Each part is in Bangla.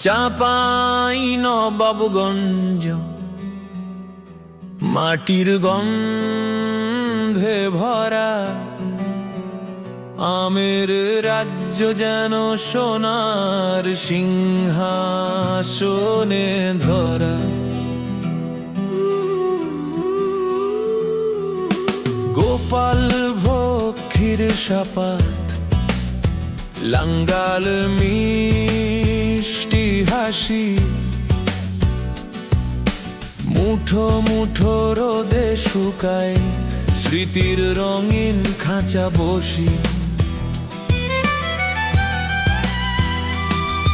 চাপাই নবাবগঞ্জ মাটির গন্ধে ভরা, আমের রাজ্য যেন সোনার সিংহাসনে ধরা। গোপাল ভক্ষীর সাপাত, লাঙ্গাল মিষ্টি হাসি, মুঠো মুঠো রোদে শুকায় স্মৃতির রঙিন খাঁচা বসি।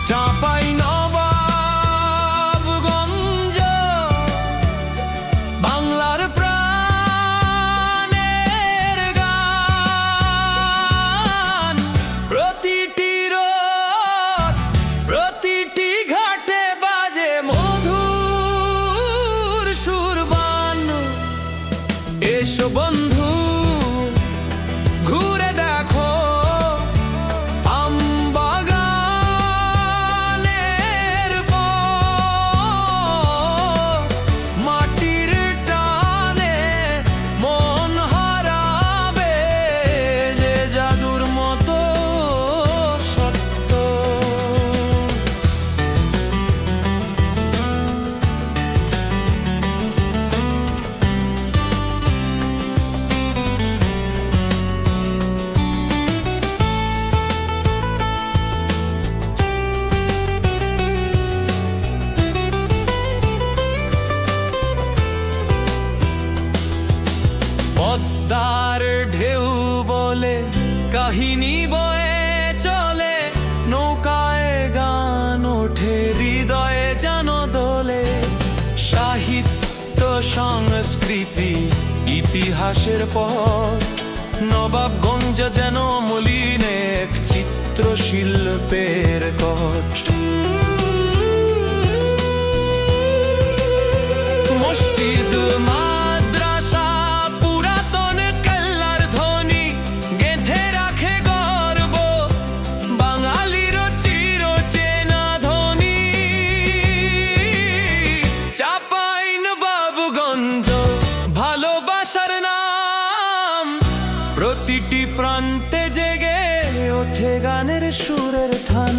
চাপাই নবাবগঞ্জ বাংলার প্রাণের গান, প্রতিটি রোদ প্রতিটি ঘাটে বাজে মধুর সুরবান। এসো বন্ধু ঘুরে দেখো আমবাগানের পথ, মাটির টানে মন হারাবে যে জাদুর মতো সত্য। পদ্মার ঢেউ বলে কাহিনী বয়ে চলে, নৌকায় গান ওঠে হৃদয়ে যেন দোলে। সাহিত্য সংস্কৃতি ইতিহাসের পথ, নবাবগঞ্জ যেন মলিন এক চিত্রশিল্পের কট। মসজিদ মাদ্রাসা পুরাতন কেল্লার ধ্বনি গেঁথে রাখে গর্ব বাঙালির চির চেনা ধ্বনি। চাপাই নবাবগঞ্জ ভালোবাসার নাম, প্রতিটি প্রান্তে জেগে ওঠে গানের সুরের থান।